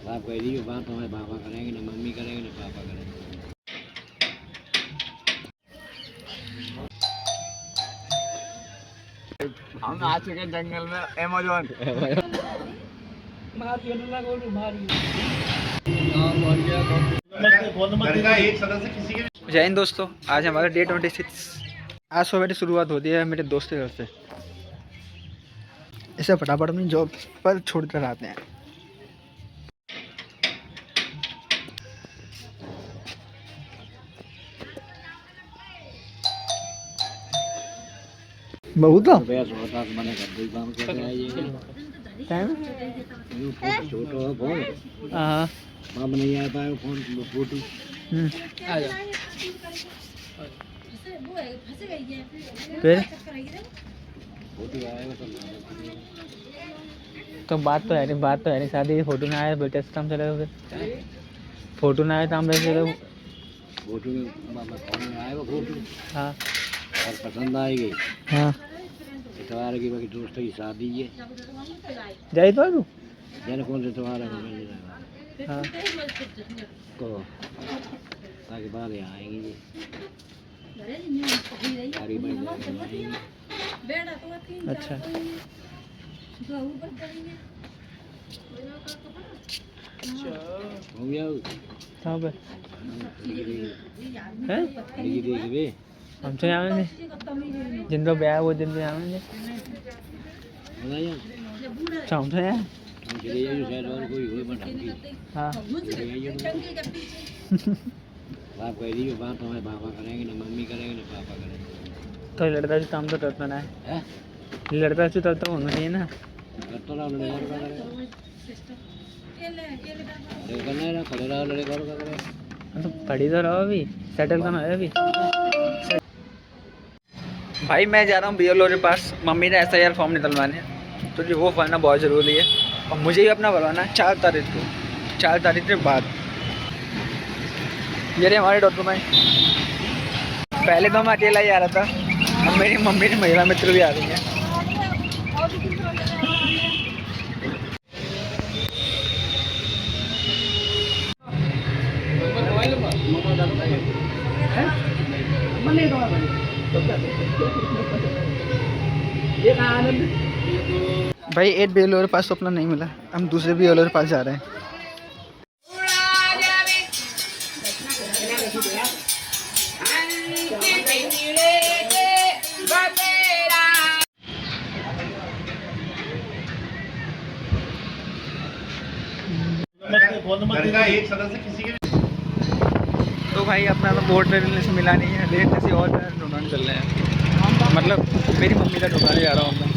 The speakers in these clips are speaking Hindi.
बाप कह रही बात हमारे पापा करेंगे ना मम्मी करेंगे ना पापा करेंगे। हम आ चुके जंगल में अमेज़न जय हिंद दोस्तों, आज हमारा डे 26। आज सुबह की शुरुआत होती है मेरे दोस्त के घर से। इसे फटाफट अपनी जॉब पर छोड़कर आते हैं। बहुत मैंने कर दी काम कर रहा है ये टाइम छोटो है फोन। हाँ माम नहीं आ पाया फोन फोटो आ जा। फिर फोटो आएगा तो बात तो है नहीं शादी की फोटो ना आए बेटे से हम चले गए। फिर फोटो ना आए तो हम ऐसे तो फोटो में फोन में आएगा फोटो। हाँ और पसंद आएगी। हाँ इतवार की बाकी दोस्त की शादी है। जाई तो तू जन कौन से इतवार है हाँ को ताकि बाद यहाँ आएंगे जी सारी आएंगी। अच्छा हो गया कहाँ पे हैं देखिए देखिए हम तो आवेंगे जिनका ब्याह है वो दिन भी आवेंगे। बताइए अच्छा हम तो यहाँ हम चले जाइए शायद और कोई हुए बटाऊंगी। हाँ चले जाइए बाप कह रही बात हमारे पापा करेंगे ना मम्मी करेंगे ना पापा करेंगे। तो लड़का से काम तो करता ना है, लड़का से तो होना चाहिए ना। करता रहो लड़े और का करे करना है ना खड़े रहो लड़े और का करे। तो पढ़ी तो रहो अभी, सेटल करना है अभी। भाई मैं जा रहा हूँ BLO के पास, मम्मी ने SIR फॉर्म निकलवाने, तो जी वो भरना बहुत ज़रूरी है। और मुझे भी अपना भरवाना है 4 तारीख को, 4 तारीख के बाद। ये रहे हमारे डॉक्यूमेंट। पहले तो मैं अकेला ही आ रहा था, अब मेरी मम्मी की महिला मित्र भी आ रही है। भाई 8 BLO के पास तो अपना नहीं मिला, हम दूसरे BLO के पास जा रहे हैं। तो भाई अपना तो बोर्ड में से मिला नहीं है, लेकिन किसी और ढूंढने चल रहे हैं। मतलब मेरी मम्मी का ढूंढाने जा रहा हूँ मैं,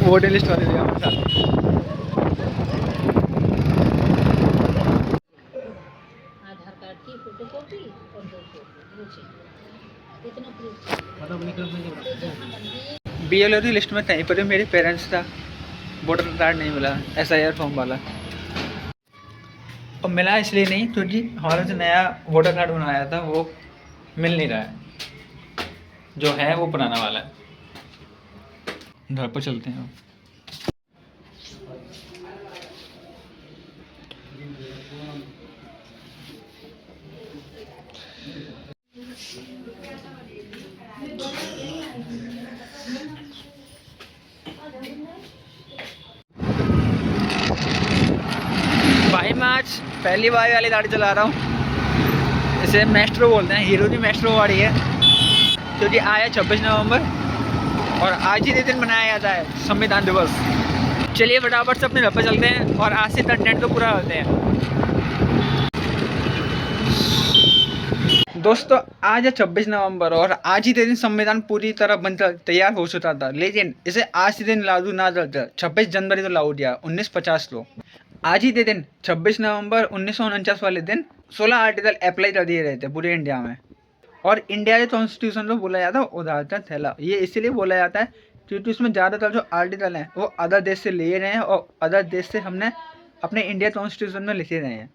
वोटर लिस्ट वाले दिया हमारे साथ। आधार कार्ड की फोटोकॉपी और 2 फोटो इतना BLO की लिस्ट में कहीं पर भी मेरे पेरेंट्स का वोटर कार्ड नहीं मिला, SIR फॉर्म वाला। और मिला इसलिए नहीं क्योंकि हमारा जो नया वोटर कार्ड बनाया था वो मिल नहीं रहा है, जो है वो पुराना वाला है। घर पर चलते हैं। भाई मैं आज पहली बार वाली गाड़ी चला रहा हूँ, इसे मेस्ट्रो बोलते हैं, हीरो की मेस्ट्रो गाड़ी है, क्योंकि आया 26 नवंबर और आज ही दिन मनाया जाता है संविधान दिवस। चलिए फटाफट से अपने घर पर चलते हैं और आज से कंटेंट को पूरा करते हैं। दोस्तों आज है 26 नवंबर और आज ही के दिन संविधान पूरी तरह बनकर तैयार हो चुका था, लेकिन इसे आज के दिन लागू ना करता 26 जनवरी को लागू किया 1950 को। आज ही के दिन 26 नवंबर 1949 वाले दिन 16 आर्टिकल अप्लाई कर दिए गए थे पूरे इंडिया में। और इंडिया के कॉन्स्टिट्यूशन को बोला जाता है उदार का थैला। ये इसलिए बोला जाता है क्योंकि उसमें ज़्यादातर जो आर्टिकल हैं वो अदर देश से लिए गए हैं और अदर देश से हमने अपने इंडिया कॉन्स्टिट्यूशन में लिखे गए हैं।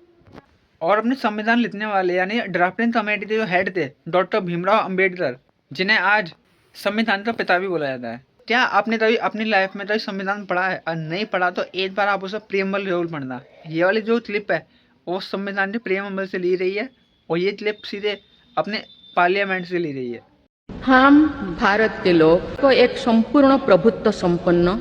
और अपने संविधान लिखने वाले यानी ड्राफ्टिंग कमेटी के जो हेड थे डॉक्टर भीमराव अंबेडकर, जिन्हें आज संविधान का पिता भी बोला जाता है, क्या आपने कभी अपनी लाइफ में कभी संविधान पढ़ा है? और नहीं पढ़ा तो एक बार आप उसे प्रियम्बल जरूर पढ़ना। ये वाली जो क्लिप है वो संविधान के प्रियम्बल से ली रही है और ये क्लिप सीधे अपने पार्लियामेंट से ली रही है। हम भारत के लोग को एक संपूर्ण प्रभुत्व संपन्न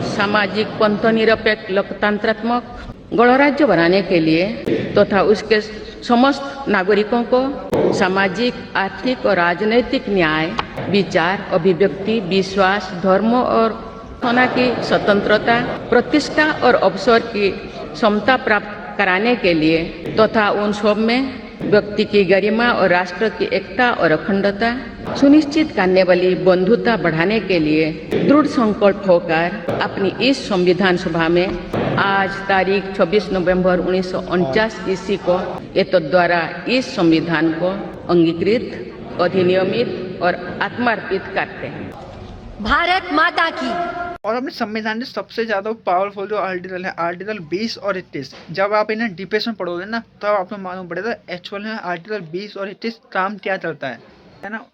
सामाजिक पंथनिरपेक्ष लोकतंत्रात्मक गणराज्य बनाने के लिए तथा उसके समस्त नागरिकों को सामाजिक, आर्थिक और राजनैतिक न्याय, विचार, अभिव्यक्ति, विश्वास, धर्म और भावना की स्वतंत्रता, प्रतिष्ठा और अवसर की समता प्राप्त कराने के लिए तथा उन सब में व्यक्ति की गरिमा और राष्ट्र की एकता और अखंडता सुनिश्चित करने वाली बंधुता बढ़ाने के लिए दृढ़ संकल्प होकर अपनी इस संविधान सभा में आज तारीख 26 नवंबर 1949 ईस्वी को एतद द्वारा इस संविधान को अंगीकृत, अधिनियमित और आत्मार्पित करते हैं। भारत माता की। और अपने संविधान में सबसे ज़्यादा पावरफुल जो आर्टिकल है, आर्टिकल 20 और 31, जब आप इन्हें डिपेस में पढ़ोगे ना तब आपको मालूम पड़ेगा एक्चुअल में आर्टिकल 20 और 31 काम क्या करता है ना।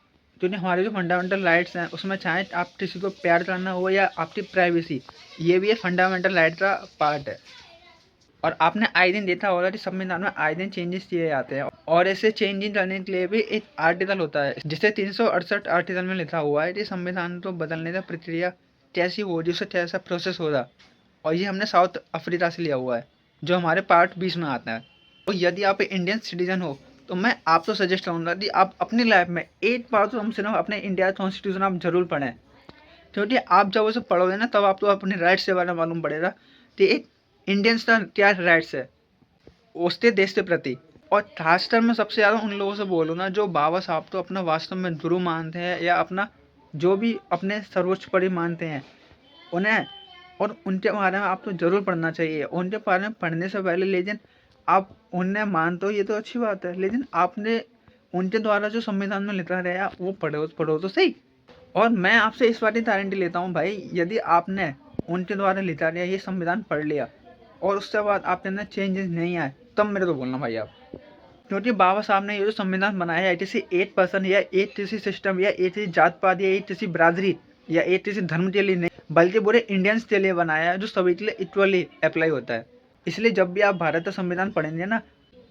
क्योंकि हमारे जो फंडामेंटल राइट्स हैं उसमें चाहे आप किसी को प्यार करना हो या आपकी प्राइवेसी, ये भी एक फंडामेंटल राइट का पार्ट है। और आपने आए दिन देखा होगा कि संविधान में आए दिन चेंजेस किए जाते हैं और ऐसे चेंजिंग करने के लिए भी एक आर्टिकल होता है जिसे 368 आर्टिकल में लिखा हुआ है कि संविधान को बदलने का प्रक्रिया कैसी हो रही, उससे कैसा प्रोसेस हो रहा। और ये हमने साउथ अफ्रीका से लिया हुआ है जो हमारे पार्ट 20 में आता है। तो यदि आप इंडियन सिटीजन हो तो मैं आपको सजेस्ट करूँगा कि आप अपनी लाइफ में एक बार तो कम से कम अपने इंडिया कॉन्स्टिट्यूशन आप जरूर पढ़ें, क्योंकि आप जब उसे पढ़ोगे ना तब आपको अपने राइट्स के बारे में मालूम पड़ेगा कि एक इंडियंस का क्या राइट्स है उसके देश के प्रति। और खासकर मैं सबसे ज़्यादा उन लोगों से बोलूँगा जो बाबा साहब को अपना वास्तव में गुरु मानते हैं या अपना जो भी अपने सर्वोच्च परि मानते हैं उन्हें, और उनके बारे में आपको ज़रूर पढ़ना चाहिए। उनके बारे में पढ़ने से पहले लेकिन आप उन्हें मानते हो ये तो अच्छी बात है, लेकिन आपने उनके द्वारा जो संविधान में लिखा रहा वो पढ़ो तो सही। और मैं आपसे इस बात की गारंटी लेता हूँ भाई, यदि आपने उनके द्वारा लिखा रहा ये संविधान पढ़ लिया और उसके बाद आपके अंदर चेंजेस नहीं आए तब मेरे को बोलना भाई आप, क्योंकि बाबा साहब ने ये जो संविधान बनाया है किसी एक पर्सन या एक किसी सिस्टम या एक किसी जात पात या एक किसी बिरादरी या एक किसी धर्म के लिए नहीं, बल्कि पूरे इंडियंस के लिए बनाया है जो सभी के लिए इक्वली अप्लाई होता है। इसलिए जब भी आप भारत का संविधान पढ़ेंगे ना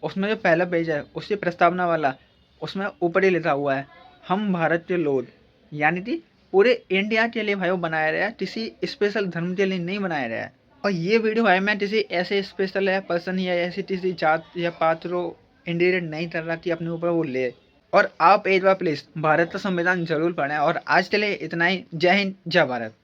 उसमें जो पहला पेज है उसकी प्रस्तावना वाला, उसमें ऊपर ही लिखा हुआ है हम भारत के लोग, यानी कि पूरे इंडिया के लिए भाई वो बनाया गया है, किसी स्पेशल धर्म के लिए नहीं बनाया गया है। और ये वीडियो भाई मैं किसी ऐसे स्पेशल है पर्सन या ऐसी किसी जात या पात्र इंडिकेट नहीं कर रहा कि अपने ऊपर वो ले। और आप एक बार प्लीज़ भारत का संविधान जरूर पढ़ें। और आज के लिए इतना ही। जय हिंद, जय भारत।